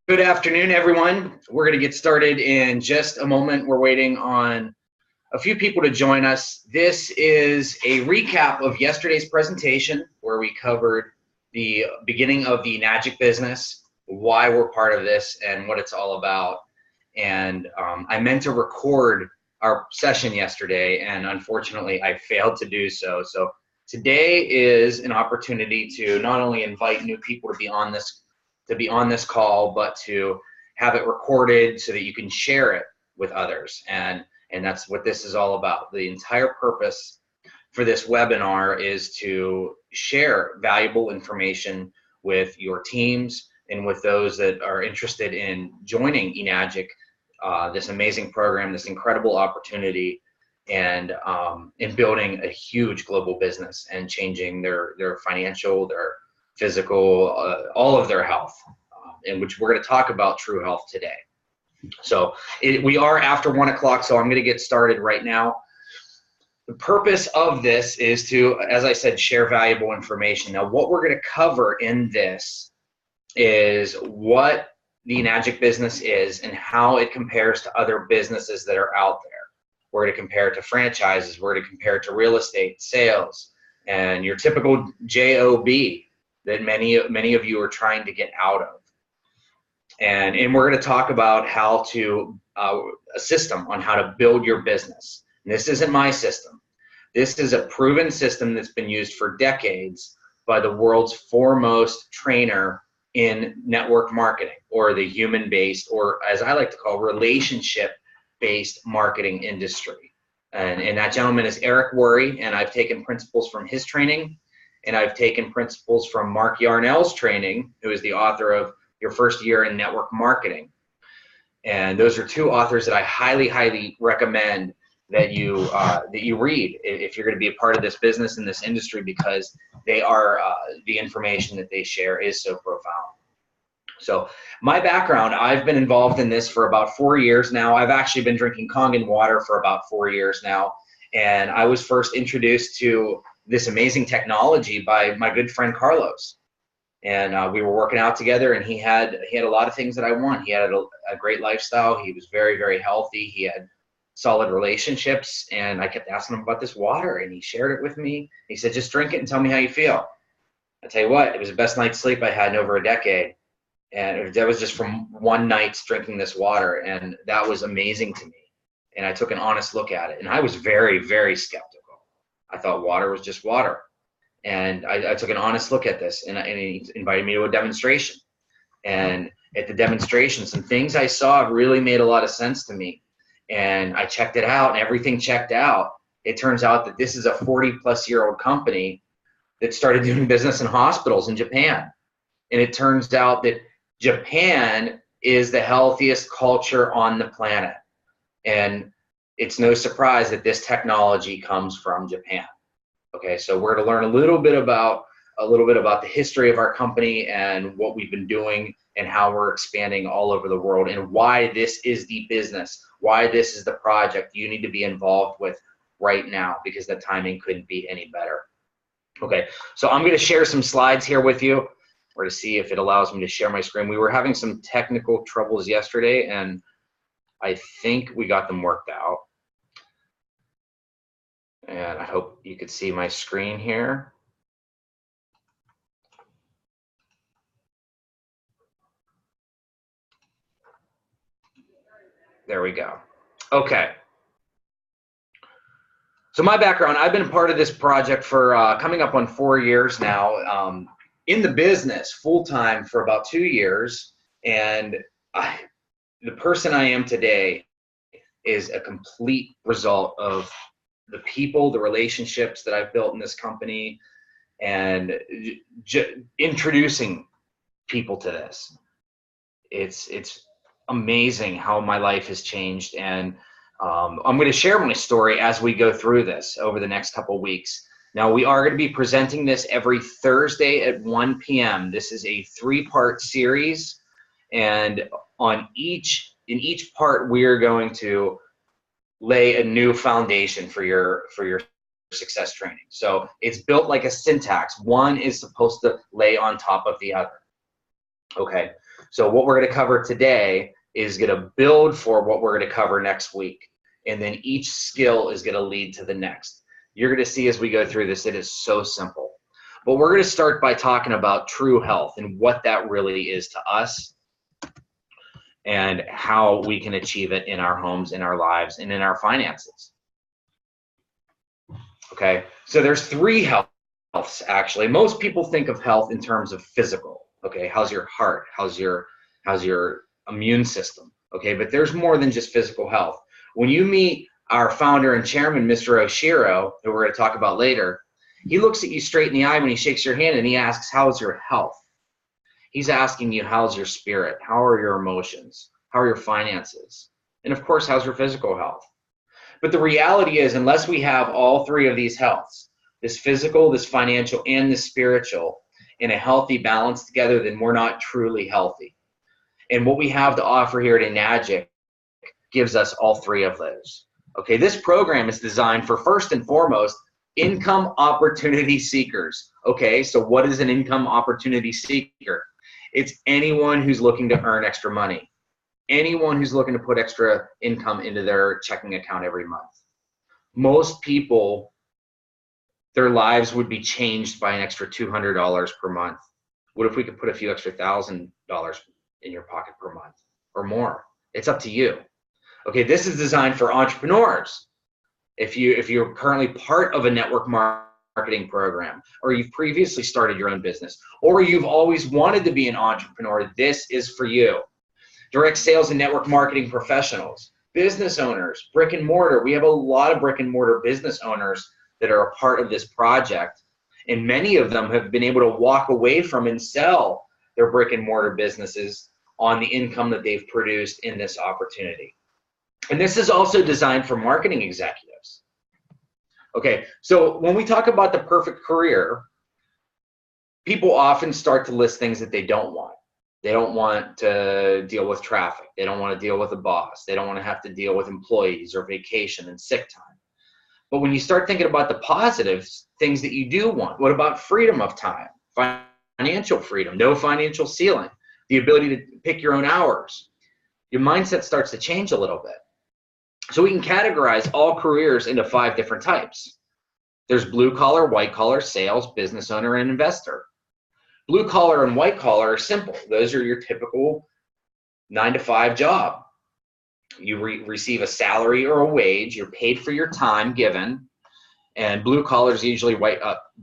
Good afternoon, everyone. We're going to get started in just a moment. We're waiting on a few people to join us. This is a recap of yesterday's presentation where we covered the beginning of the Enagic business, why we're part of this, and what it's all about. And I meant to record our session yesterday, and unfortunately, I failed to do so. So today is an opportunity to not only invite new people to be on this call, but to have it recorded so that you can share it with others. And that's what this is all about. The entire purpose for this webinar is to share valuable information with your teams and with those that are interested in joining Enagic, this amazing program, this incredible opportunity, and in building a huge global business and changing their financial, their physical, all of their health, in which we're going to talk about True Health today. So we are after 1 o'clock, so I'm going to get started right now. The purpose of this is to, as I said, share valuable information. Now, what we're going to cover in this is what the Enagic business is and how it compares to other businesses that are out there. We're going to compare it to franchises. We're going to compare it to real estate, sales, and your typical JOB that many of you are trying to get out of. And we're going to talk about how to, a system on how to build your business. And this isn't my system. This is a proven system that's been used for decades by the world's foremost trainer in network marketing, or the human-based, or as I like to call, relationship-based marketing industry. And that gentleman is Eric Worre, and I've taken principles from his training, and I've taken principles from Mark Yarnell's training, who is the author of Your First Year in Network Marketing. And those are two authors that I highly, highly recommend that you read if you're going to be a part of this business and this industry, because they are the information that they share is so profound. So my background, I've been involved in this for about 4 years now. I've actually been drinking Kangen water for about 4 years now. And I was first introduced to this amazing technology by my good friend Carlos. And we were working out together, and he had a lot of things that I want. He had a great lifestyle. He was very, very healthy. He had solid relationships, and I kept asking him about this water, and he shared it with me. He said, just drink it and tell me how you feel. I tell you what, it was the best night's sleep I had in over a decade. And that was just from one night's drinking this water, and that was amazing to me. And I took an honest look at it, and I was very, very skeptical. I thought water was just water. And I took an honest look at this, and he invited me to a demonstration. And at the demonstration, some things I saw really made a lot of sense to me. And I checked it out, and everything checked out. It turns out that this is a 40-plus-year-old company that started doing business in hospitals in Japan. And it turns out that Japan is the healthiest culture on the planet. And it's no surprise that this technology comes from Japan. Okay, so we're going to learn a little bit about the history of our company and what we've been doing and how we're expanding all over the world, and why this is the business, why this is the project you need to be involved with right now, because the timing couldn't be any better. Okay, so I'm going to share some slides here with you. We're going to see if it allows me to share my screen. We were having some technical troubles yesterday, and I think we got them worked out. And I hope you could see my screen here. There we go. Okay. So my background, I've been a part of this project for coming up on 4 years now. In the business full-time for about 2 years. And the person I am today is a complete result of the people, the relationships that I've built in this company, and introducing people to this. It's amazing how my life has changed, and I'm going to share my story as we go through this over the next couple weeks. Now, we are going to be presenting this every Thursday at 1 p.m. This is a 3-part series, and in each part, we are going to lay a new foundation for your success training. So it's built like a syntax. One is supposed to lay on top of the other. Okay, so what we're going to cover today is going to build for what we're going to cover next week. And then each skill is going to lead to the next. You're going to see as we go through this, it is so simple. But we're going to start by talking about true health and what that really is to us and how we can achieve it in our homes, in our lives, and in our finances. Okay, so there's three healths actually. Most people think of health in terms of physical. Okay, how's your heart? How's your immune system? Okay, but there's more than just physical health. When you meet our founder and chairman, Mr. Oshiro, who we're going to talk about later, he looks at you straight in the eye when he shakes your hand and he asks, how's your health? He's asking you, how's your spirit? How are your emotions? How are your finances? And of course, how's your physical health? But the reality is, unless we have all three of these healths, this physical, this financial, and this spiritual, in a healthy balance together, then we're not truly healthy. And what we have to offer here at Enagic gives us all three of those. Okay, this program is designed for, first and foremost, income opportunity seekers. Okay, so what is an income opportunity seeker? It's anyone who's looking to earn extra money. Anyone who's looking to put extra income into their checking account every month. Most people, their lives would be changed by an extra $200 per month. What if we could put a few extra $1,000 in your pocket per month or more? It's up to you. Okay, this is designed for entrepreneurs. If you're currently part of a network marketing program, or you've previously started your own business, or you've always wanted to be an entrepreneur, this is for you. Direct sales and network marketing professionals, business owners, brick and mortar. We have a lot of brick and mortar business owners that are a part of this project, and many of them have been able to walk away from and sell their brick and mortar businesses on the income that they've produced in this opportunity. And this is also designed for marketing executives. Okay, so when we talk about the perfect career, people often start to list things that they don't want. They don't want to deal with traffic. They don't want to deal with a boss. They don't want to have to deal with employees or vacation and sick time. But when you start thinking about the positives, things that you do want, what about freedom of time, financial freedom, no financial ceiling, the ability to pick your own hours? Your mindset starts to change a little bit. So we can categorize all careers into 5 different types. There's blue collar, white collar, sales, business owner, and investor. Blue collar and white collar are simple. Those are your typical 9-to-5 job. You receive a salary or a wage. You're paid for your time given. And blue collar is usually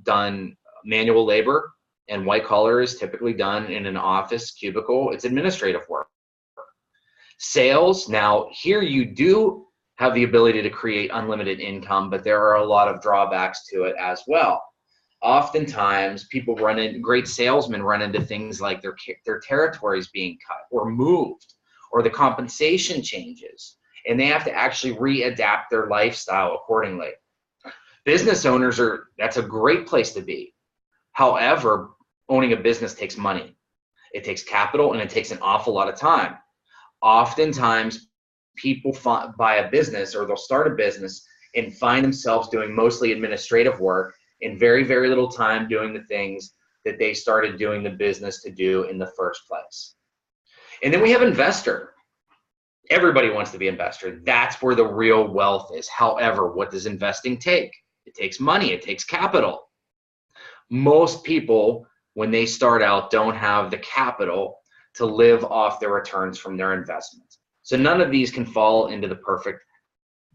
done manual labor, and white collar is typically done in an office cubicle. It's administrative work. Sales, now here you do have the ability to create unlimited income, but there are a lot of drawbacks to it as well. Oftentimes, great salesmen run into things like their territories being cut or moved, or the compensation changes, and they have to actually readapt their lifestyle accordingly. Business owners that's a great place to be. However, owning a business takes money. It takes capital, and it takes an awful lot of time. Oftentimes, people buy a business, or they'll start a business and find themselves doing mostly administrative work in very, very little time doing the things that they started doing the business to do in the first place. And then we have investor. Everybody wants to be an investor. That's where the real wealth is. However, what does investing take? It takes money. It takes capital. Most people, when they start out, don't have the capital to live off their returns from their investments. So none of these can fall into the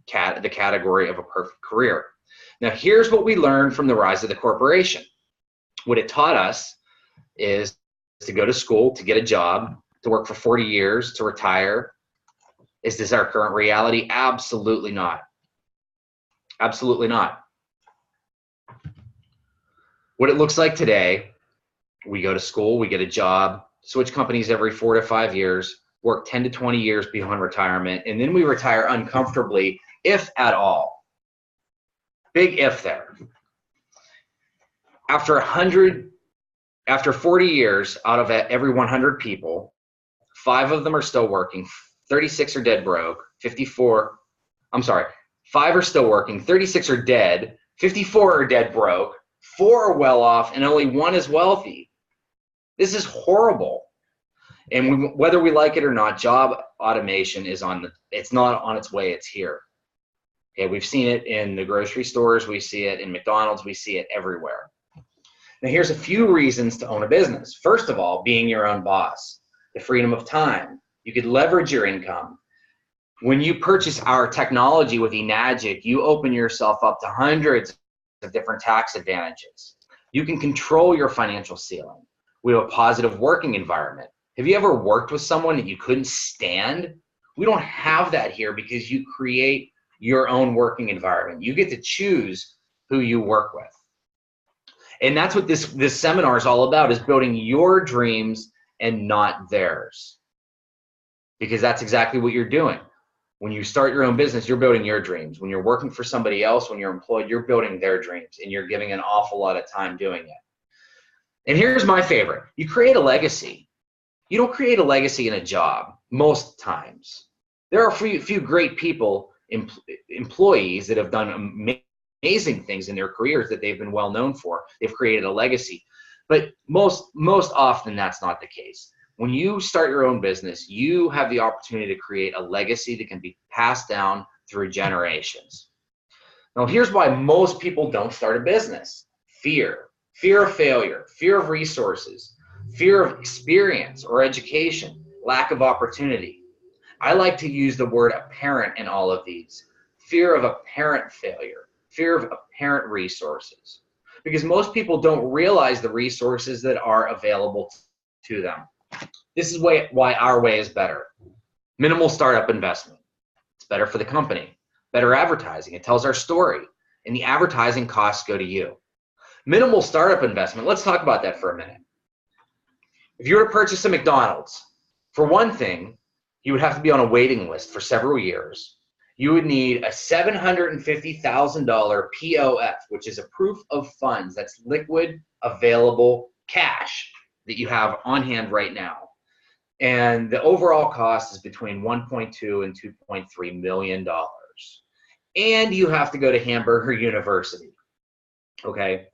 category of a perfect career. Now, here's what we learned from the rise of the corporation. What it taught us is to go to school, to get a job, to work for 40 years, to retire. Is this our current reality? Absolutely not. Absolutely not. What it looks like today, we go to school, we get a job, switch companies every 4 to 5 years, work 10 to 20 years beyond retirement, and then we retire uncomfortably, if at all. Big if there. After 40 years, out of every 100 people, 5 of them are still working, 36 are dead broke, 5 are still working, 36 are dead, 54 are dead broke, 4 are well off, and only 1 is wealthy. This is horrible. And whether we like it or not, job automation is it's not on its way, it's here. Okay, we've seen it in the grocery stores, we see it in McDonald's, we see it everywhere. Now here's a few reasons to own a business. First of all, being your own boss, the freedom of time. You could leverage your income. When you purchase our technology with Enagic, you open yourself up to hundreds of different tax advantages. You can control your financial ceiling. We have a positive working environment. Have you ever worked with someone that you couldn't stand? We don't have that here because you create your own working environment. You get to choose who you work with. And that's what this seminar is all about, is building your dreams and not theirs. Because that's exactly what you're doing. When you start your own business, you're building your dreams. When you're working for somebody else, when you're employed, you're building their dreams, and you're giving an awful lot of time doing it. And here's my favorite. You create a legacy. You don't create a legacy in a job most times. There are a few great people, employees that have done amazing things in their careers that they've been well known for. They've created a legacy. But most often that's not the case. When you start your own business, you have the opportunity to create a legacy that can be passed down through generations. Now, here's why most people don't start a business. Fear of failure, fear of resources, fear of experience or education, lack of opportunity. I like to use the word apparent in all of these. Fear of apparent failure, fear of apparent resources, because most people don't realize the resources that are available to them. This is why our way is better. Minimal startup investment. It's better for the company. Better advertising. It tells our story. And the advertising costs go to you. Minimal startup investment. Let's talk about that for a minute. If you were to purchase a McDonald's, for one thing, you would have to be on a waiting list for several years. You would need a $750,000 POF, which is a proof of funds. That's liquid, available cash that you have on hand right now. And the overall cost is between $1.2 and $2.3 million. And you have to go to Hamburger University. Okay?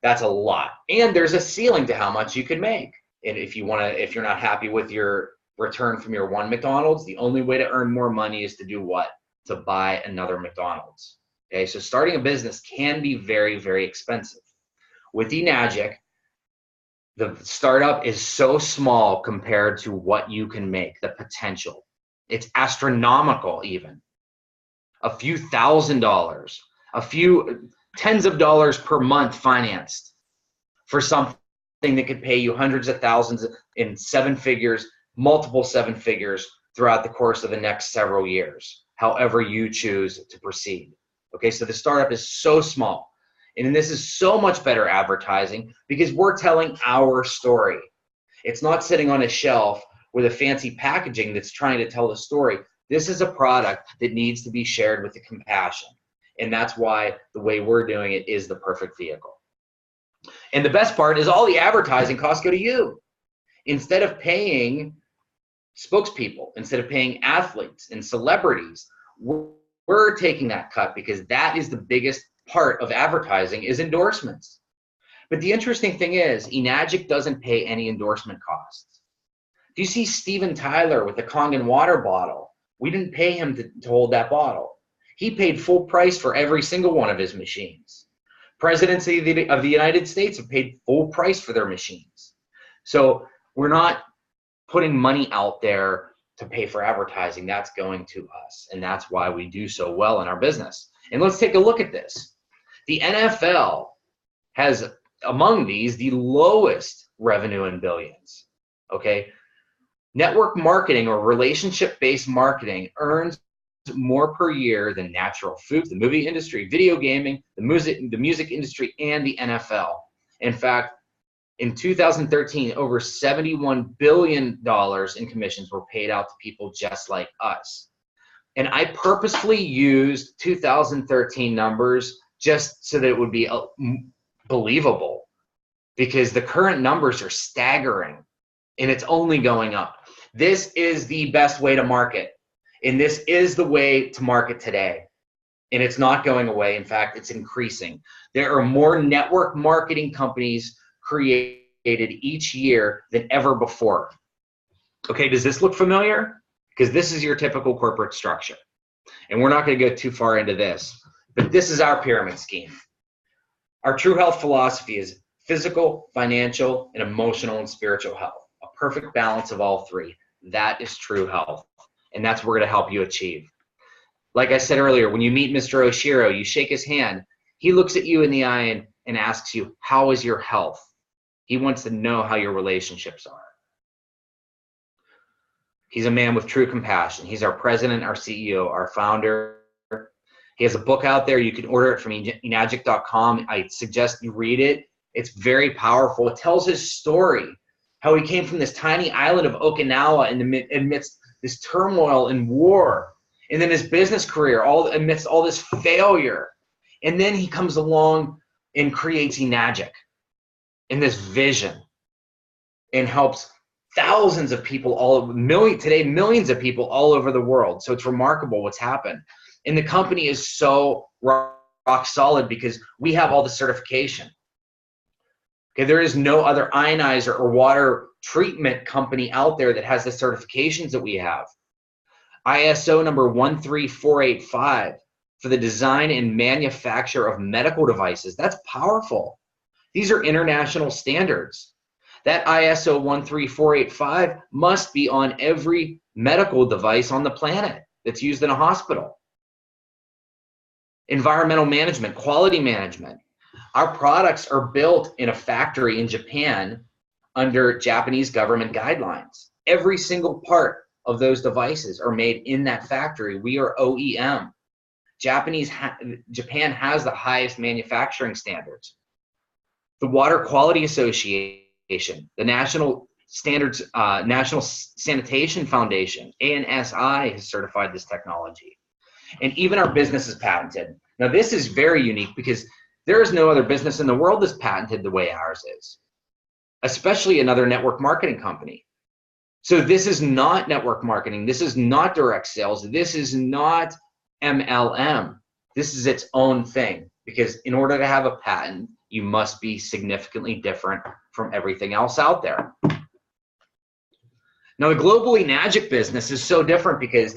That's a lot. And there's a ceiling to how much you can make. And if you're not happy with your return from your one McDonald's, the only way to earn more money is to do what? To buy another McDonald's. Okay? So starting a business can be very, very expensive. With Enagic, the startup is so small compared to what you can make, the potential. It's astronomical even. A few $1,000s, a few tens of dollars per month financed for something that could pay you hundreds of thousands in 7 figures, multiple 7 figures throughout the course of the next several years, however you choose to proceed. Okay, so the startup is so small. And this is so much better advertising because we're telling our story. It's not sitting on a shelf with a fancy packaging that's trying to tell the story. This is a product that needs to be shared with the compassion. And that's why the way we're doing it is the perfect vehicle. And the best part is all the advertising costs go to you. Instead of paying spokespeople, instead of paying athletes and celebrities, we're taking that cut because that is the biggest part of advertising is endorsements. But the interesting thing is Enagic doesn't pay any endorsement costs. Do you see Steven Tyler with the Kangen water bottle? We didn't pay him to hold that bottle. He paid full price for every single one of his machines. Presidents of the United States have paid full price for their machines. So we're not putting money out there to pay for advertising. That's going to us. And that's why we do so well in our business. And let's take a look at this. The NFL has, among these, the lowest revenue in billions. Okay? Network marketing or relationship-based marketing earns more per year than natural foods, the movie industry, video gaming, the music industry, and the NFL. In fact, in 2013, over $71 billion in commissions were paid out to people just like us. And I purposefully used 2013 numbers just so that it would be believable, because the current numbers are staggering and it's only going up. This is the best way to market, and this is the way to market today. and it's not going away. In fact, it's increasing. There are more network marketing companies created each year than ever before. Okay, does this look familiar? Because this is your typical corporate structure. And we're not going to go too far into this, but this is our pyramid scheme. Our true health philosophy is physical, financial, and emotional and spiritual health. A perfect balance of all three. That is true health. And that's what we're going to help you achieve. Like I said earlier, when you meet Mr. Oshiro, you shake his hand. He looks at you in the eye and asks you, how is your health? He wants to know how your relationships are. He's a man with true compassion. He's our president, our CEO, our founder. He has a book out there. You can order it from enagic.com. I suggest you read it. It's very powerful. It tells his story, how he came from this tiny island of Okinawa amidst this turmoil and war, and then his business career, all amidst all this failure. And then he comes along and creates Enagic in this vision and helps thousands of people millions of people all over the world. So it's remarkable what's happened. And the company is so rock solid because we have all the certification. Okay, there is no other ionizer or water treatment company out there that has the certifications that we have. ISO number 13485 for the design and manufacture of medical devices. That's powerful. These are international standards. That ISO 13485 must be on every medical device on the planet that's used in a hospital. Environmental management, quality management. Our products are built in a factory in Japan under Japanese government guidelines. Every single part of those devices are made in that factory. We are OEM. Japan has the highest manufacturing standards. The Water Quality Association, the National Sanitation Foundation, ANSI, has certified this technology. And even our business is patented. Now, this is very unique because there is no other business in the world that's patented the way ours is, especially another network marketing company. So this is not network marketing. This is not direct sales. This is not MLM. This is its own thing, because in order to have a patent, you must be significantly different from everything else out there. Now, the global Enagic business is so different because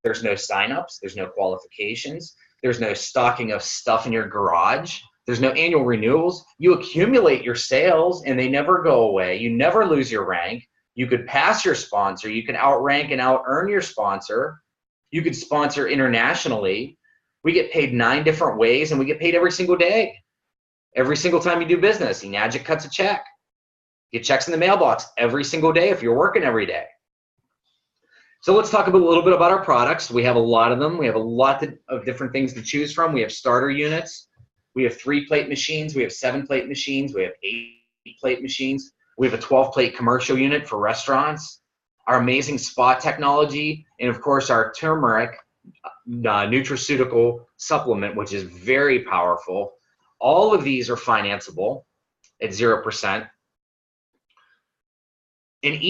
there's no signups, there's no qualifications, there's no stocking of stuff in your garage, there's no annual renewals. You accumulate your sales and they never go away. You never lose your rank. You could pass your sponsor. You can outrank and out-earn your sponsor. You could sponsor internationally. We get paid 9 different ways, and we get paid every single day. Every single time you do business, Enagic cuts a check. Get checks in the mailbox every single day if you're working every day. So let's talk a little bit about our products. We have a lot of them. We have a lot of different things to choose from. We have starter units. We have 3-plate machines. We have 7-plate machines. We have 8-plate machines. We have a 12-plate commercial unit for restaurants. Our amazing spa technology, and of course our turmeric nutraceutical supplement, which is very powerful. All of these are financeable at 0%. And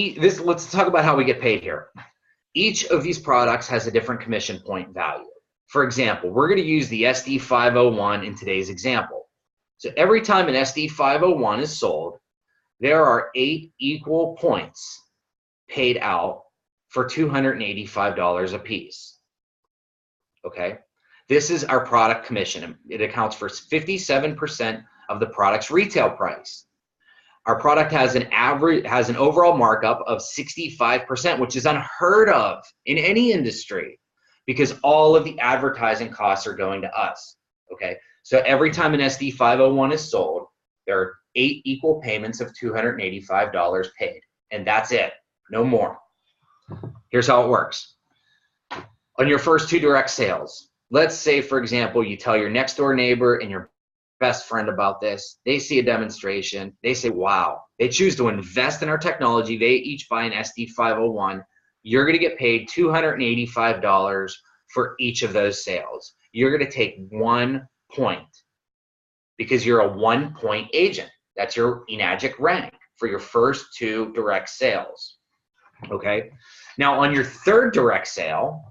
let's talk about how we get paid here. Each of these products has a different commission point value. For example, we're going to use the SD501 in today's example. So every time an SD501 is sold, there are 8 equal points paid out for $285 a piece. Okay, this is our product commission. It accounts for 57% of the product's retail price. Our product has an overall markup of 65%, which is unheard of in any industry because all of the advertising costs are going to us. Okay, so every time an SD501 is sold, there are 8 equal payments of $285 paid, and that's it, no more. Here's how it works. On your first 2 direct sales, let's say, for example, you tell your next door neighbor and your best friend about this. They see a demonstration. They say, wow. They choose to invest in our technology. They each buy an SD501. You're going to get paid $285 for each of those sales. You're going to take 1 point because you're a 1-point agent. That's your Enagic rank for your first 2 direct sales. Okay. Now, on your third direct sale,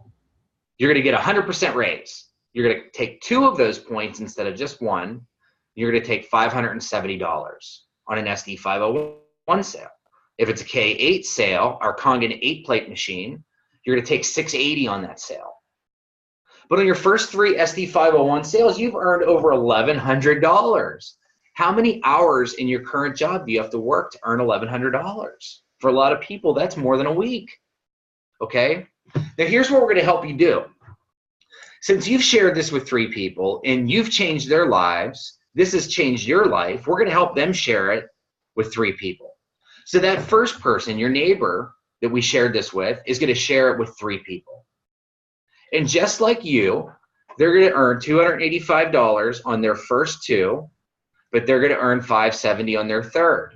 you're going to get a 100% raise. You're going to take 2 of those points instead of just 1. You're going to take $570 on an SD501 sale. If it's a K8 sale, our Kangen 8-plate machine, you're going to take $680 on that sale. But on your first 3 SD501 sales, you've earned over $1,100. How many hours in your current job do you have to work to earn $1,100? For a lot of people, that's more than a week. Okay? Now here's what we're going to help you do. Since you've shared this with 3 people and you've changed their lives, this has changed your life, we're going to help them share it with 3 people. So that first person, your neighbor that we shared this with, is going to share it with 3 people. And just like you, they're going to earn $285 on their first 2, but they're going to earn $570 on their third.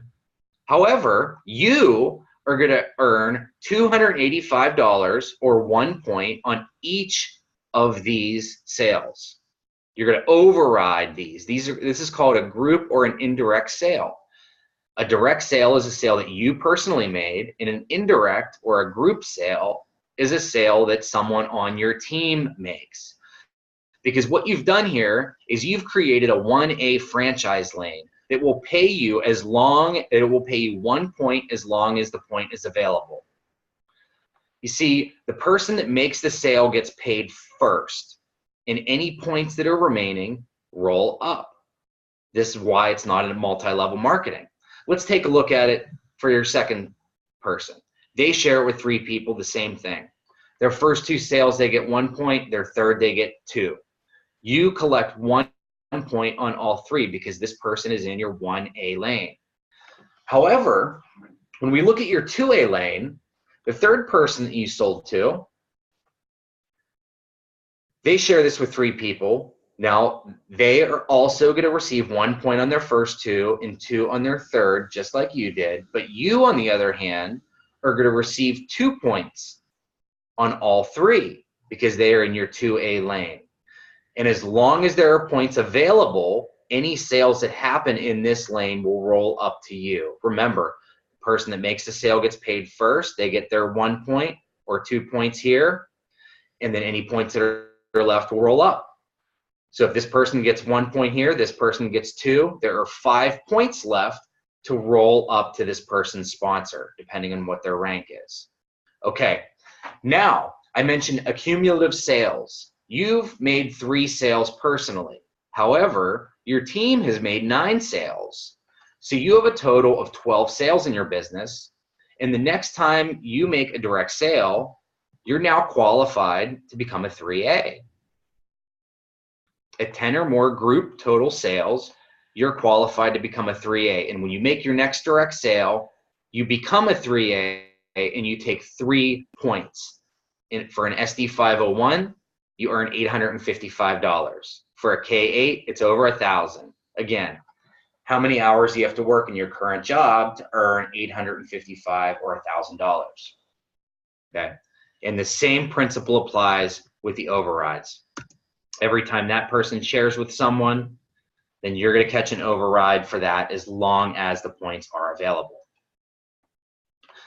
However, you are going to earn $285 or 1 point on each of these sales. You're going to override these. This is called a group or an indirect sale. A direct sale is a sale that you personally made, and an indirect or a group sale is a sale that someone on your team makes. Because what you've done here is you've created a 1A franchise lane that will pay you 1 point as long as the point is available. You see, the person that makes the sale gets paid first, and any points that are remaining roll up. This is why it's not in multi-level marketing. Let's take a look at it for your second person. They share it with 3 people, the same thing. Their first 2 sales, they get 1 point. Their third, they get 2. You collect 1 point on all 3 because this person is in your 1A lane. However, when we look at your 2A lane, the third person that you sold to, they share this with 3 people. Now, they are also going to receive 1 point on their first 2 and 2 on their third, just like you did. But you, on the other hand, are going to receive 2 points on all 3 because they are in your 2A lane. And as long as there are points available, any sales that happen in this lane will roll up to you. Remember, the person that makes the sale gets paid first. They get their 1 point or 2 points here, and then any points that are left will roll up. So if this person gets 1 point here, this person gets 2, there are 5 points left to roll up to this person's sponsor, depending on what their rank is. Okay, now I mentioned accumulative sales. You've made 3 sales personally. However, your team has made 9 sales. So you have a total of 12 sales in your business. And the next time you make a direct sale, you're now qualified to become a 3A. At 10 or more group total sales, you're qualified to become a 3A. And when you make your next direct sale, you become a 3A and you take 3 points. And for an SD501, you earn $855. For a K8, it's over $1,000. Again, how many hours do you have to work in your current job to earn $855 or $1,000? Okay, and the same principle applies with the overrides. Every time that person shares with someone, then you're going to catch an override for that as long as the points are available.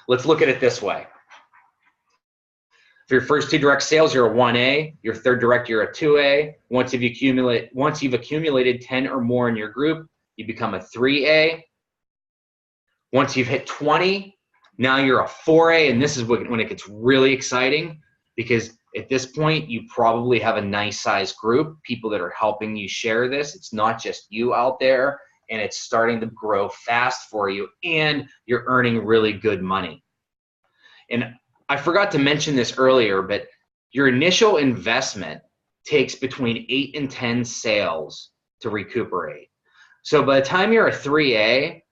Let's look at it this way. For your first 2 direct sales, you're a 1A. Your third direct, you're a 2A. Once you've accumulated 10 or more in your group, you become a 3A. Once you've hit 20, now you're a 4A, and this is when it gets really exciting, because at this point, you probably have a nice size group, people that are helping you share this. It's not just you out there, and it's starting to grow fast for you, and you're earning really good money. And I forgot to mention this earlier, but your initial investment takes between 8 and 10 sales to recuperate. So by the time you're a 3A,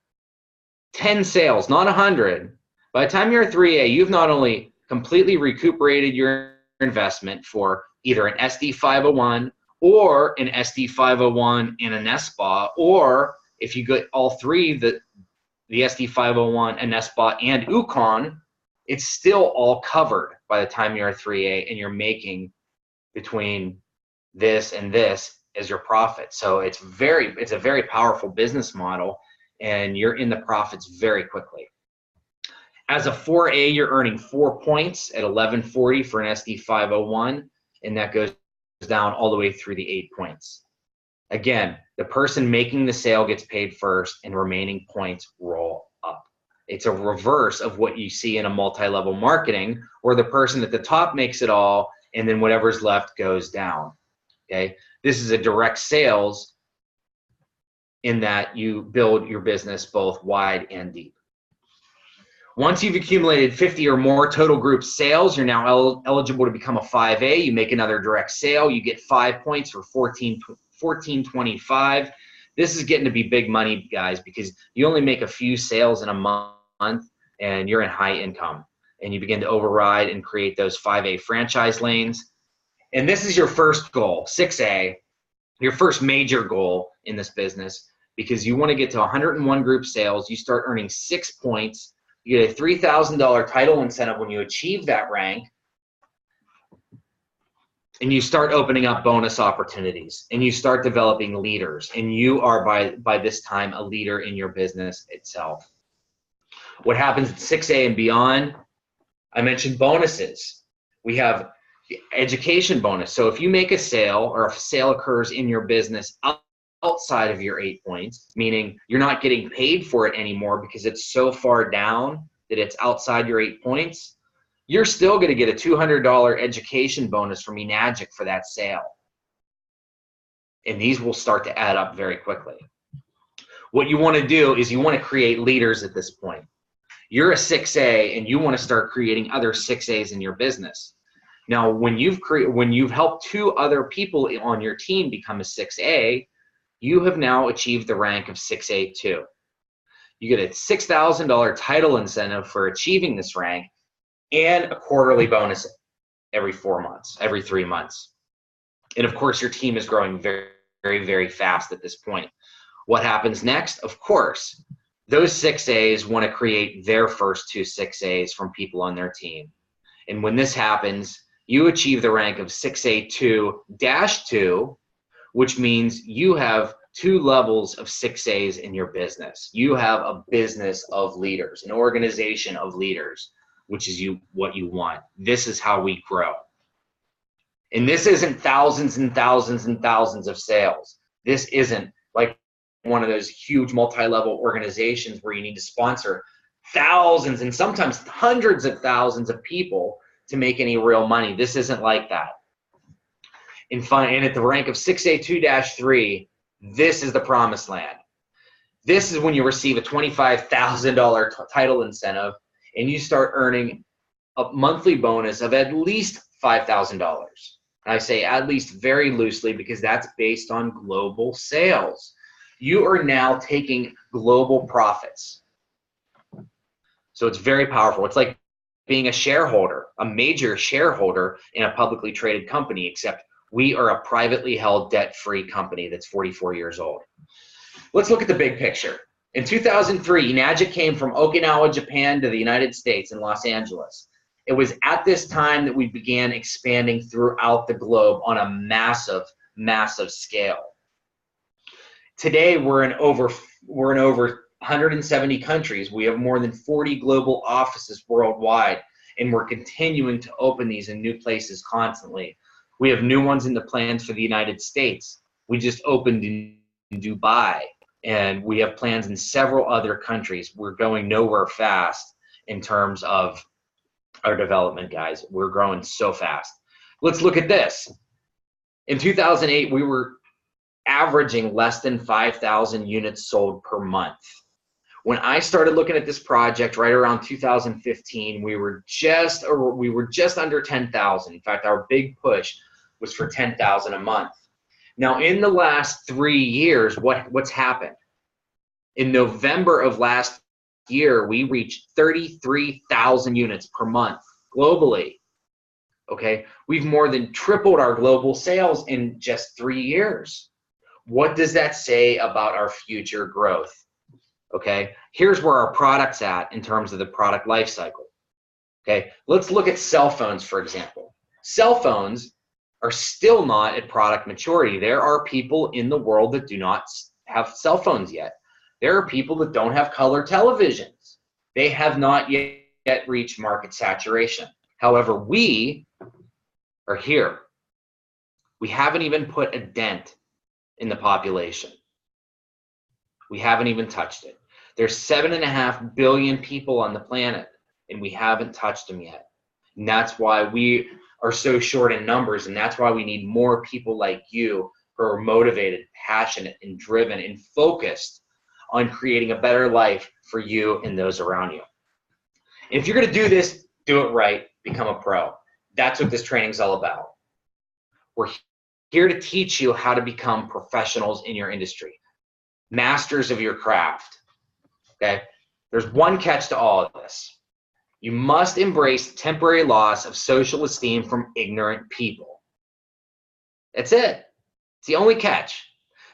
10 sales, not 100, by the time you're a 3A, you've not only completely recuperated your investment for either an SD501 or an SD501 and an SBA, or if you get all 3, the SD501, an SBA, and UConn, it's still all covered by the time you're a 3A and you're making between this and this as your profit. So it's a very powerful business model, and you're in the profits very quickly. As a 4A, you're earning 4 points at $11.40 for an SD501, and that goes down all the way through the 8 points. Again, the person making the sale gets paid first and remaining points roll up. It's a reverse of what you see in a multi-level marketing where the person at the top makes it all and then whatever's left goes down. Okay, this is a direct sales in that you build your business both wide and deep. Once you've accumulated 50 or more total group sales, you're now eligible to become a 5A. You make another direct sale, you get 5 points for 1425. This is getting to be big money, guys, because you only make a few sales in a month and you're in high income, and you begin to override and create those 5A franchise lanes. And this is your first goal, 6A, your first major goal in this business, because you want to get to 101 group sales. You start earning 6 points. You get a $3,000 title incentive when you achieve that rank, and you start opening up bonus opportunities, and you start developing leaders, and you are by this time a leader in your business itself. What happens at 6A and beyond? I mentioned bonuses. We have the education bonus. So if you make a sale, or if a sale occurs in your business outside of your 8 points, meaning you're not getting paid for it anymore because it's so far down that it's outside your 8 points, you're still going to get a $200 education bonus from Enagic for that sale. And these will start to add up very quickly. What you want to do is you want to create leaders at this point. You're a 6A and you want to start creating other 6As in your business. Now, when you've helped 2 other people on your team become a 6A, you have now achieved the rank of 6A2. You get a $6,000 title incentive for achieving this rank and a quarterly bonus every 4 months, every 3 months. And of course, your team is growing very, very, very fast at this point. What happens next? Of course, those 6As want to create their first 2 6As from people on their team. And when this happens, you achieve the rank of 6A2-2, which means you have 2 levels of 6As in your business. You have a business of leaders, an organization of leaders, which is what you want. This is how we grow. And this isn't thousands and thousands and thousands of sales. This isn't like one of those huge multi-level organizations where you need to sponsor thousands and sometimes hundreds of thousands of people to make any real money. This isn't like that. And at the rank of 6A2-3, this is the promised land. This is when you receive a $25,000 title incentive and you start earning a monthly bonus of at least $5,000. I say at least very loosely because that's based on global sales. You are now taking global profits. So it's very powerful. It's like being a shareholder, a major shareholder in a publicly traded company, except we are a privately held debt-free company that's 44 years old. Let's look at the big picture. In 2003, Enagic came from Okinawa, Japan to the United States in Los Angeles. It was at this time that we began expanding throughout the globe on a massive, massive scale. Today, we're in over 170 countries. We have more than 40 global offices worldwide, and we're continuing to open these in new places constantly. We have new ones in the plans for the United States. We just opened in Dubai, and we have plans in several other countries. We're going nowhere fast in terms of our development, guys. We're growing so fast. Let's look at this. In 2008, we were averaging less than 5,000 units sold per month. When I started looking at this project right around 2015, we were just under 10,000. In fact, our big push was for 10,000 a month. Now, in the last 3 years, what's happened? In November of last year, we reached 33,000 units per month globally. Okay, we've more than tripled our global sales in just 3 years. What does that say about our future growth? Okay, here's where our product's at in terms of the product life cycle. Okay, let's look at cell phones, for example. Cell phones are still not at product maturity. There are people in the world that do not have cell phones yet. There are people that don't have color televisions. They have not yet reached market saturation. However, we are here. We haven't even put a dent in the population. We haven't even touched it. There's 7.5 billion people on the planet, and we haven't touched them yet. And that's why we are so short in numbers, and that's why we need more people like you who are motivated, passionate, and driven, and focused on creating a better life for you and those around you. And if you're going to do this, do it right, become a pro. That's what this training is all about. We're here to teach you how to become professionals in your industry, masters of your craft. Okay? There's one catch to all of this. You must embrace temporary loss of social esteem from ignorant people. That's it. It's the only catch.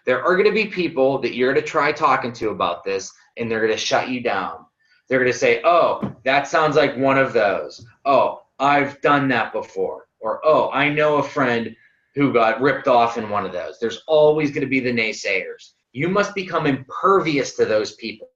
There are going to be people that you're going to try talking to about this, and they're going to shut you down. They're going to say, oh, that sounds like one of those. Oh, I've done that before. Or, oh, I know a friend who got ripped off in one of those. There's always going to be the naysayers. You must become impervious to those people.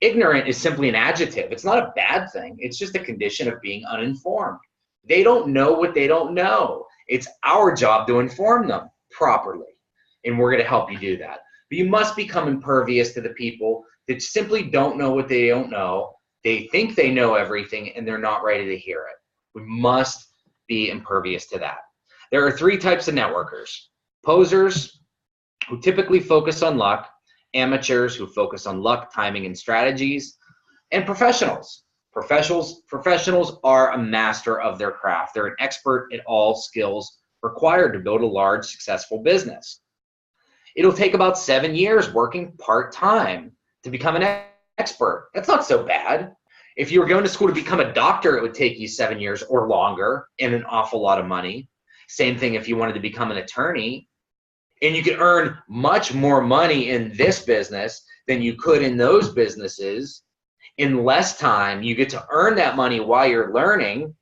Ignorant is simply an adjective. It's not a bad thing. It's just a condition of being uninformed. They don't know what they don't know. It's our job to inform them properly, and we're going to help you do that. But you must become impervious to the people that simply don't know what they don't know. They think they know everything, and they're not ready to hear it. We must be impervious to that. There are 3 types of networkers: posers, who typically focus on luck; amateurs, who focus on luck, timing, and strategies; and professionals. Professionals are a master of their craft. They're an expert at all skills required to build a large, successful business. It'll take about 7 years working part-time to become an expert. That's not so bad. If you were going to school to become a doctor, it would take you 7 years or longer and an awful lot of money. Same thing if you wanted to become an attorney. And you could earn much more money in this business than you could in those businesses in less time. You get to earn that money while you're learning,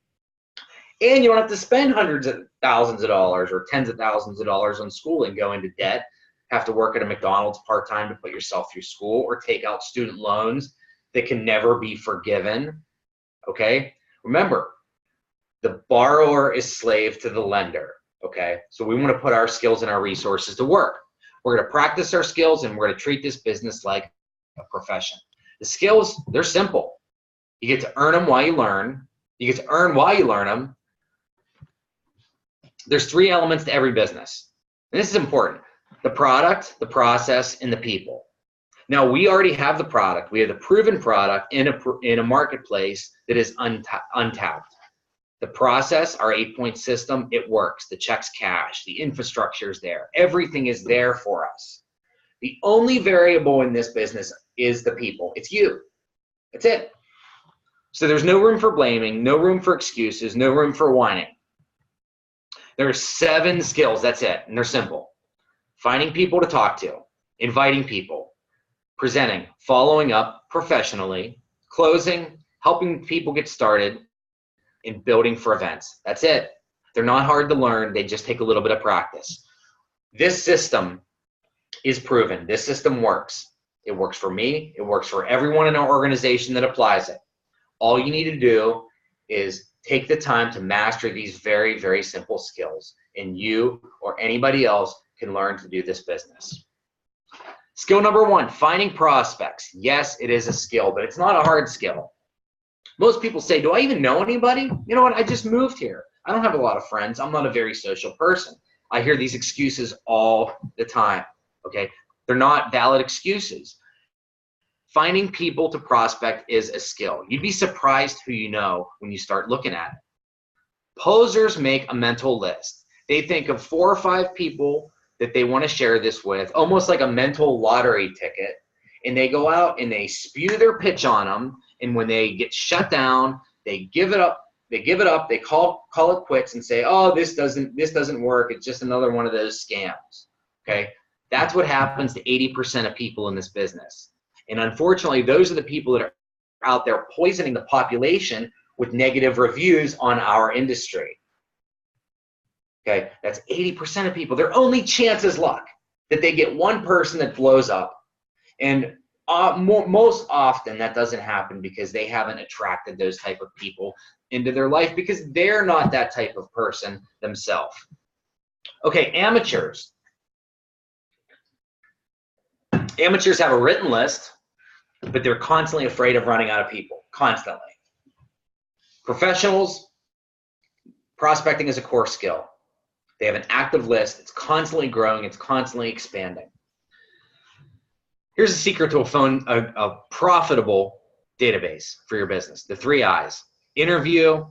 and you don't have to spend hundreds of thousands of dollars or tens of thousands of dollars on schooling, go into debt, have to work at a McDonald's part-time to put yourself through school, or take out student loans that can never be forgiven. Okay? Remember, the borrower is slave to the lender. Okay? So we want to put our skills and our resources to work. We're going to practice our skills, and we're going to treat this business like a profession. The skills, they're simple. You get to earn them while you learn. You get to earn while you learn them. There's 3 elements to every business. And this is important: the product, the process, and the people. Now, we already have the product. We have the proven product in a marketplace that is untapped. The process, our 8-point system, it works. The checks cash. The infrastructure is there. Everything is there for us. The only variable in this business is the people. It's you. That's it. So there's no room for blaming, no room for excuses, no room for whining. There are 7 skills. That's it. And they're simple: finding people to talk to, inviting people, presenting, following up professionally, closing, helping people get started, and building for events. That's it. They're not hard to learn. They just take a little bit of practice. This system is proven. This system works. It works for me. It works for everyone in our organization that applies it. All you need to do is take the time to master these very, very simple skills, and you or anybody else can learn to do this business. Skill number 1, finding prospects. Yes, it is a skill, but it's not a hard skill. Most people say, do I even know anybody? You know what? I just moved here. I don't have a lot of friends. I'm not a very social person. I hear these excuses all the time. Okay? They're not valid excuses. Finding people to prospect is a skill. You'd be surprised who you know when you start looking at it. Posers make a mental list. They think of 4 or 5 people that they want to share this with, almost like a mental lottery ticket, and they go out and they spew their pitch on them, and when they get shut down, they give it up. They call it quits and say, oh, this doesn't work. It's just another one of those scams. Okay? That's what happens to 80% of people in this business. And unfortunately, those are the people that are out there poisoning the population with negative reviews on our industry. Okay, that's 80% of people. Their only chance is luck that they get one person that blows up. And most often that doesn't happen because they haven't attracted those type of people into their life, because they're not that type of person themselves. Okay, amateurs. Amateurs have a written list, but they're constantly afraid of running out of people, constantly. Professionals, prospecting is a core skill. They have an active list. It's constantly growing. It's constantly expanding. Here's a secret to a profitable database for your business. The 3 I's: interview,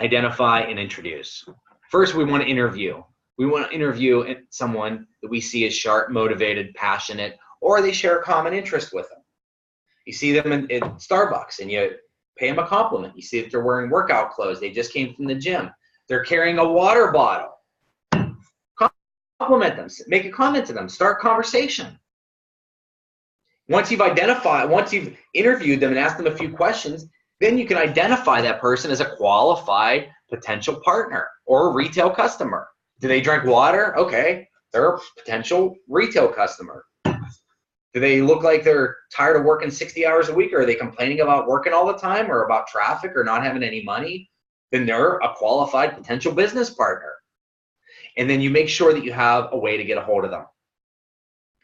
identify, and introduce. First, we want to interview. We want to interview someone that we see as sharp, motivated, passionate, or they share a common interest with them. You see them in Starbucks and you pay them a compliment. You see that they're wearing workout clothes. They just came from the gym. They're carrying a water bottle. Compliment them. Make a comment to them. Start conversation. Once you've interviewed them and asked them a few questions, then you can identify that person as a qualified potential partner or a retail customer. Do they drink water? Okay, they're a potential retail customer. Do they look like they're tired of working 60 hours a week, or are they complaining about working all the time or about traffic or not having any money? Then they're a qualified potential business partner. And then you make sure that you have a way to get a hold of them.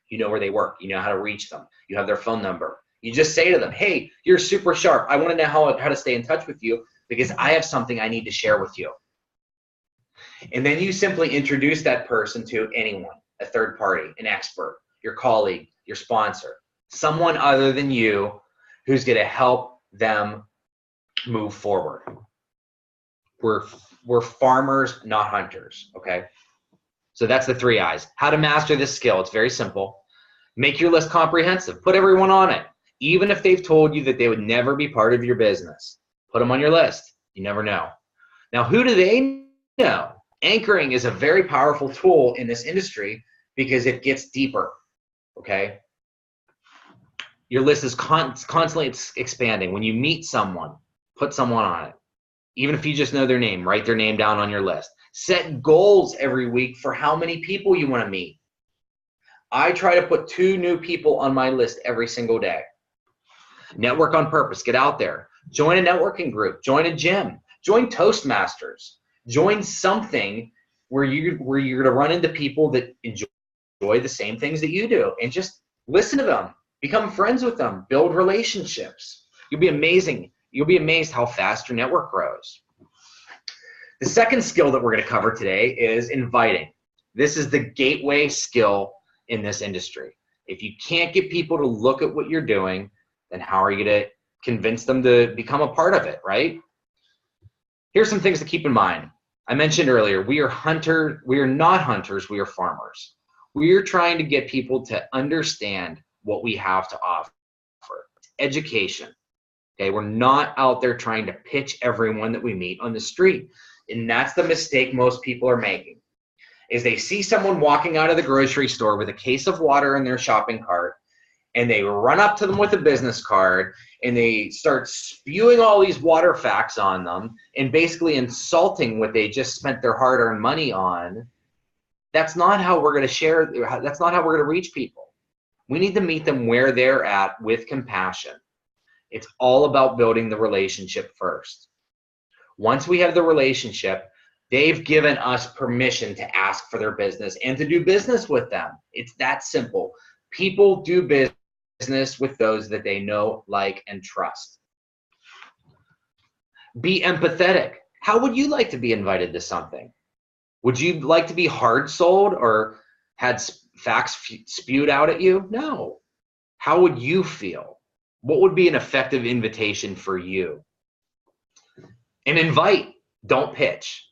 You know where they work. You know how to reach them. You have their phone number. You just say to them, hey, you're super sharp. I want to know how to stay in touch with you because I have something I need to share with you. And then you simply introduce that person to anyone, a third party, an expert, your colleague, your sponsor, someone other than you who's going to help them move forward. We're farmers, not hunters, okay? So that's the 3 I's. How to master this skill. It's very simple. Make your list comprehensive. Put everyone on it. Even if they've told you that they would never be part of your business, put them on your list. You never know. Now, who do they know? Anchoring is a very powerful tool in this industry because it gets deeper, okay? Your list is constantly expanding. When you meet someone, put someone on it. Even if you just know their name, write their name down on your list. Set goals every week for how many people you want to meet. I try to put 2 new people on my list every single day. Network on purpose. Get out there. Join a networking group. Join a gym. Join Toastmasters. Join something where you're going to run into people that enjoy the same things that you do, and just listen to them. Become friends with them. Build relationships. You'll be amazing. You'll be amazed how fast your network grows. The second skill that we're going to cover today is inviting. This is the gateway skill in this industry. If you can't get people to look at what you're doing, then how are you going to convince them to become a part of it, right? Here's some things to keep in mind. I mentioned earlier, we are not hunters, we are farmers. We are trying to get people to understand what we have to offer. Education. Okay, we're not out there trying to pitch everyone that we meet on the street. And that's the mistake most people are making, is they see someone walking out of the grocery store with a case of water in their shopping cart, and they run up to them with a business card, and they start spewing all these water facts on them and basically insulting what they just spent their hard-earned money on. That's not how we're going to share. That's not how we're going to reach people. We need to meet them where they're at with compassion. It's all about building the relationship first. Once we have the relationship, they've given us permission to ask for their business and to do business with them. It's that simple. People do business with those that they know, like, and trust. Be empathetic. How would you like to be invited to something? Would you like to be hard sold or had facts spewed out at you? No. How would you feel? What would be an effective invitation for you? And invite, don't pitch.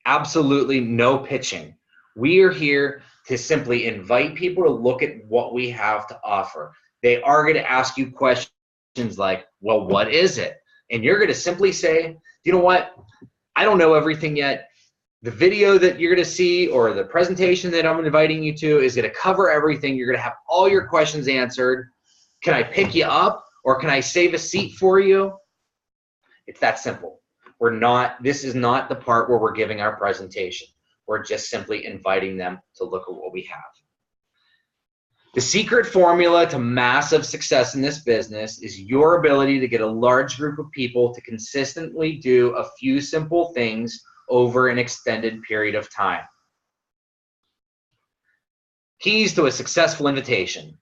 Absolutely no pitching. We are here to simply invite people to look at what we have to offer. They are going to ask you questions like, well, what is it? And you're going to simply say, you know what? I don't know everything yet. The video that you're going to see or the presentation that I'm inviting you to is going to cover everything. You're going to have all your questions answered. Can I pick you up or can I save a seat for you? It's that simple. This is not the part where we're giving our presentation. We're just simply inviting them to look at what we have. The secret formula to massive success in this business is your ability to get a large group of people to consistently do a few simple things over an extended period of time. Keys to a successful invitation.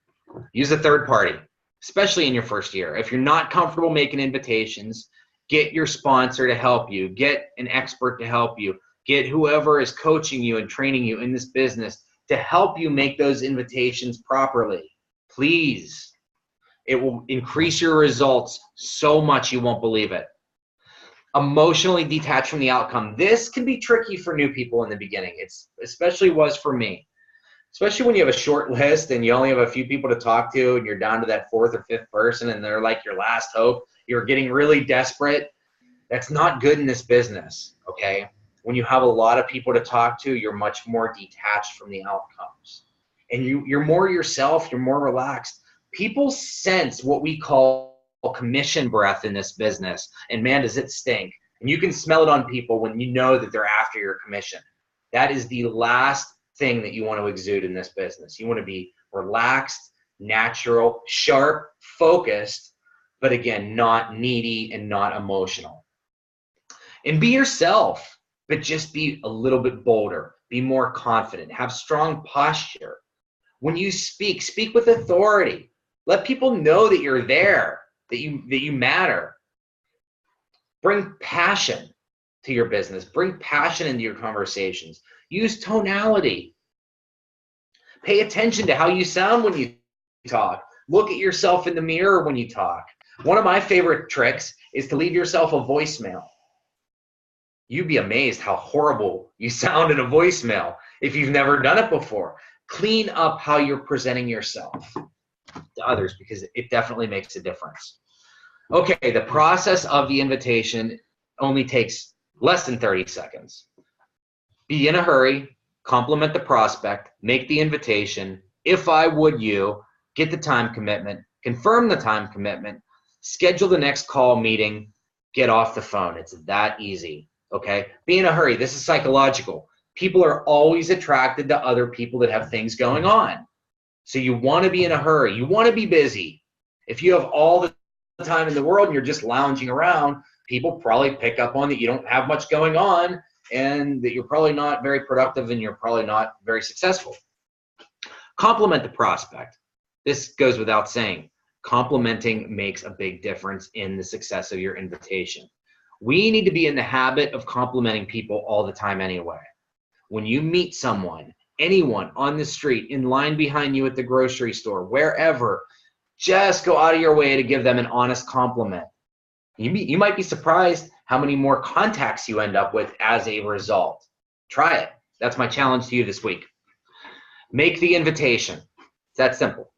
Use a third party, especially in your first year. If you're not comfortable making invitations, get your sponsor to help you. Get an expert to help you. Get whoever is coaching you and training you in this business to help you make those invitations properly. Please. It will increase your results so much you won't believe it. Emotionally detached from the outcome. This can be tricky for new people in the beginning. It's especially was for me. Especially when you have a short list and you only have a few people to talk to and you're down to that fourth or fifth person and they're like your last hope. You're getting really desperate. That's not good in this business, okay? When you have a lot of people to talk to, you're much more detached from the outcomes. And you're more yourself, you're more relaxed. People sense what we call commission breath in this business, and man, does it stink. And you can smell it on people when you know that they're after your commission. That is the last thing that you want to exude in this business. You want to be relaxed, natural, sharp, focused, but again, not needy and not emotional. And be yourself, but just be a little bit bolder, be more confident, have strong posture. When you speak, speak with authority. Let people know that you're there, that you matter. Bring passion to your business. Bring passion into your conversations. Use tonality. Pay attention to how you sound when you talk. Look at yourself in the mirror when you talk. One of my favorite tricks is to leave yourself a voicemail. You'd be amazed how horrible you sound in a voicemail if you've never done it before. Clean up how you're presenting yourself to others because it definitely makes a difference. Okay, the process of the invitation only takes less than 30 seconds. Be in a hurry, compliment the prospect, make the invitation. If I would you, get the time commitment, confirm the time commitment, schedule the next call meeting, get off the phone. It's that easy, okay? Be in a hurry. This is psychological. People are always attracted to other people that have things going on. So you want to be in a hurry. You want to be busy. If you have all the time in the world and you're just lounging around, people probably pick up on that you don't have much going on and that you're probably not very productive and you're probably not very successful. Compliment the prospect. This goes without saying. Complimenting makes a big difference in the success of your invitation. We need to be in the habit of complimenting people all the time anyway. When you meet someone, anyone on the street, in line behind you at the grocery store, wherever, just go out of your way to give them an honest compliment. You might be surprised how many more contacts you end up with as a result. Try it. That's my challenge to you this week. Make the invitation. It's that simple.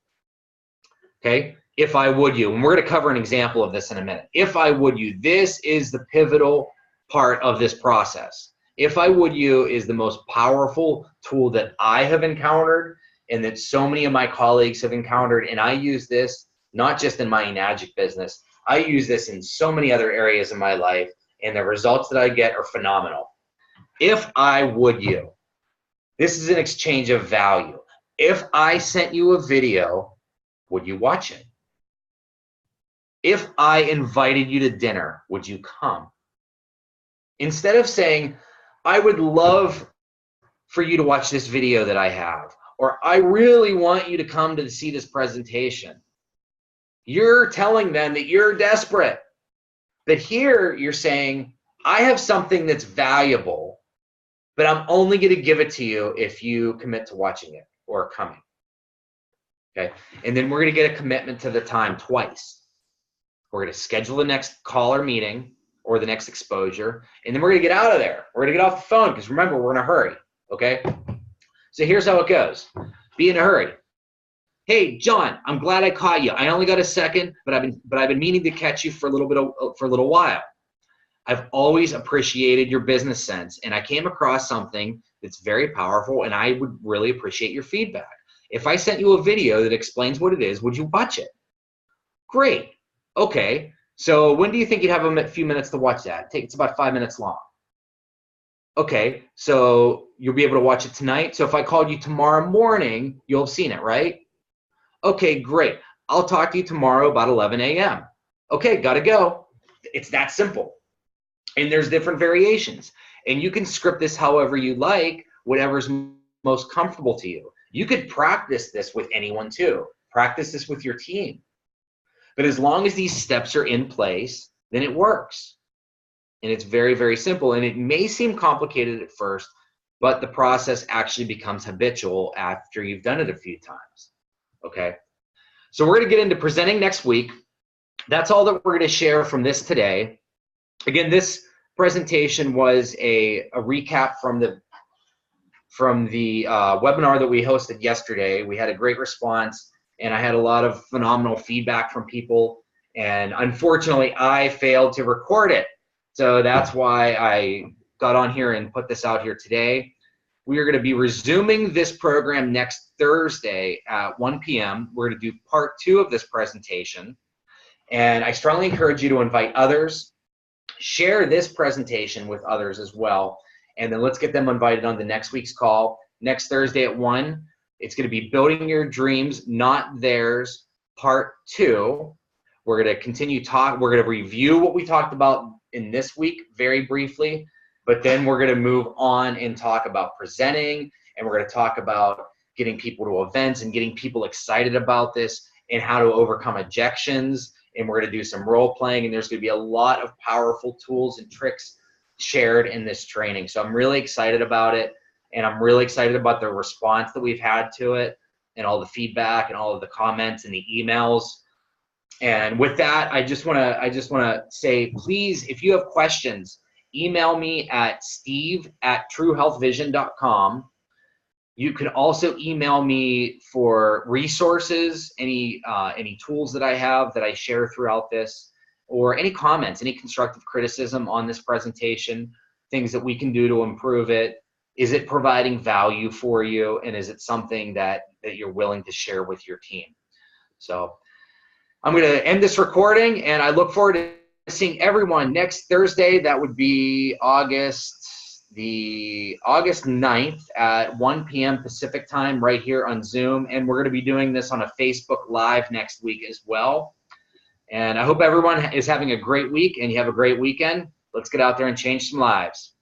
Okay? If I would you, and we're going to cover an example of this in a minute. If I would you, this is the pivotal part of this process. If I would you is the most powerful tool that I have encountered and that so many of my colleagues have encountered. And I use this not just in my Enagic business. I use this in so many other areas in my life, and the results that I get are phenomenal. If I would you, this is an exchange of value. If I sent you a video, would you watch it? If I invited you to dinner, would you come? Instead of saying, I would love for you to watch this video that I have, or I really want you to come to see this presentation. You're telling them that you're desperate. But here you're saying, I have something that's valuable, but I'm only going to give it to you if you commit to watching it or coming. Okay. And then we're going to get a commitment to the time twice. We're going to schedule the next call or meeting or the next exposure, and then we're going to get out of there. We're going to get off the phone because remember, we're in a hurry. Okay. So here's how it goes. Be in a hurry. Hey, John, I'm glad I caught you. I only got a second, but I've been meaning to catch you for a little while. I've always appreciated your business sense, and I came across something that's very powerful, and I would really appreciate your feedback. If I sent you a video that explains what it is, would you watch it? Great. Okay. So when do you think you'd have a few minutes to watch that? It's about 5 minutes long. Okay. So you'll be able to watch it tonight. So if I called you tomorrow morning, you'll have seen it, right? Okay, great. I'll talk to you tomorrow about 11 a.m. Okay, gotta go. It's that simple. And there's different variations. And you can script this however you like, whatever's most comfortable to you. You could practice this with anyone too. Practice this with your team. But as long as these steps are in place, then it works. And it's very, very simple. And it may seem complicated at first, but the process actually becomes habitual after you've done it a few times. Okay? So we're going to get into presenting next week. That's all that we're going to share from this today. Again, this presentation was a recap from the webinar that we hosted yesterday. We had a great response, and I had a lot of phenomenal feedback from people. And unfortunately, I failed to record it. So that's why I got on here and put this out here today. We are going to be resuming this program next Thursday at 1 p.m. We're going to do part 2 of this presentation. And I strongly encourage you to invite others, share this presentation with others as well, and then let's get them invited on the next week's call. Next Thursday at 1, it's going to be Building Your Dreams, Not Theirs, part 2. We're going to continue we're going to review what we talked about in this week very briefly, but then we're going to move on and talk about presenting, and we're going to talk about getting people to events and getting people excited about this and how to overcome objections. And we're going to do some role playing, and there's going to be a lot of powerful tools and tricks shared in this training. So I'm really excited about it, and I'm really excited about the response that we've had to it and all the feedback and all of the comments and the emails. And with that, I just want to say, please, if you have questions, email me at steve@truehealthvision.com. You can also email me for resources, any tools that I have that I share throughout this, or any comments, any constructive criticism on this presentation, things that we can do to improve it. Is it providing value for you, and is it something that you're willing to share with your team? So I'm going to end this recording, and I look forward to seeing everyone next Thursday. That would be August 9th at 1 p.m. Pacific time right here on Zoom. And we're going to be doing this on a Facebook Live next week as well. And I hope everyone is having a great week and you have a great weekend. Let's get out there and change some lives.